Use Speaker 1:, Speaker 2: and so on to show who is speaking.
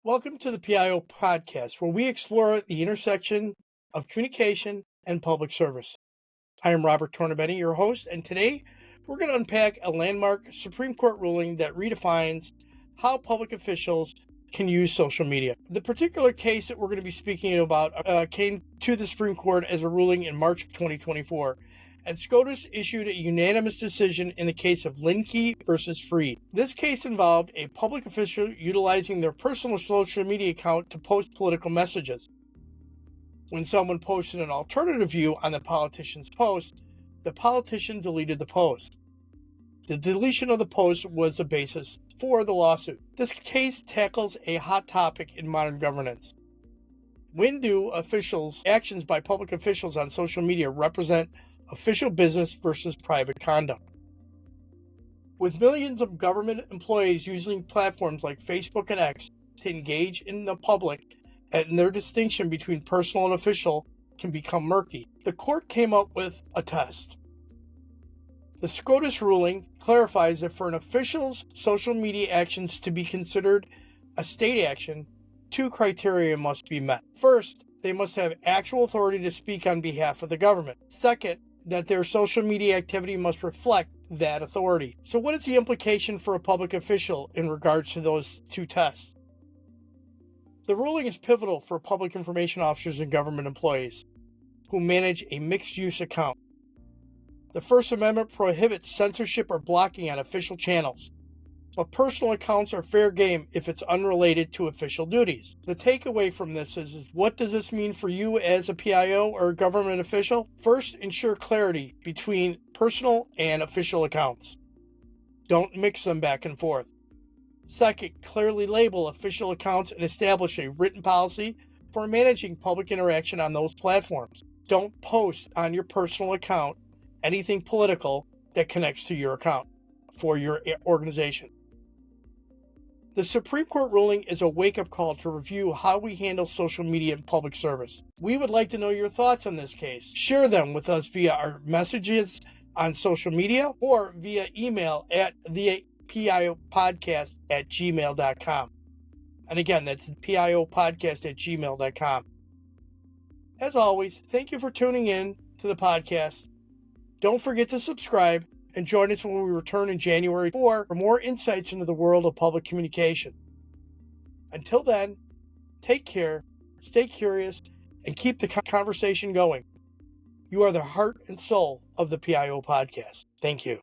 Speaker 1: Welcome to the PIO podcast, where we explore the intersection of communication and public service. I am Robert Tornabetti, your host, and today we're going to unpack a landmark Supreme Court ruling that redefines how public officials can use social media. The particular case that we're going to be speaking about came to the Supreme Court as a ruling in March of 2024. And SCOTUS issued a unanimous decision in the case of Lindke versus Freed. This case involved a public official utilizing their personal social media account to post political messages. When someone posted an alternative view on the politician's post, the politician deleted the post. The deletion of the post was the basis for the lawsuit. This case tackles a hot topic in modern governance. When do actions by public officials on social media represent official business versus private conduct? With millions of government employees using platforms like Facebook and X to engage in the public, and their distinction between personal and official can become murky, the court came up with a test. The SCOTUS ruling clarifies that for an official's social media actions to be considered a state action, two criteria must be met. First, they must have actual authority to speak on behalf of the government. Second, that their social media activity must reflect that authority. So what is the implication for a public official in regards to those two tests? The ruling is pivotal for public information officers and government employees who manage a mixed-use account. The First Amendment prohibits censorship or blocking on official channels, but personal accounts are fair game if it's unrelated to official duties. The takeaway from this is what does this mean for you as a PIO or a government official? First, ensure clarity between personal and official accounts. Don't mix them back and forth. Second, clearly label official accounts and establish a written policy for managing public interaction on those platforms. Don't post on your personal account anything political that connects to your account for your organization. The Supreme Court ruling is a wake-up call to review how we handle social media in public service. We would like to know your thoughts on this case. Share them with us via our messages on social media or via email at thepiopodcast@gmail.com. And again, that's thepiopodcast@gmail.com. As always, thank you for tuning in to the podcast. Don't forget to subscribe and join us when we return in January for more insights into the world of public communication. Until then, take care, stay curious, and keep the conversation going. You are the heart and soul of the PIO podcast. Thank you.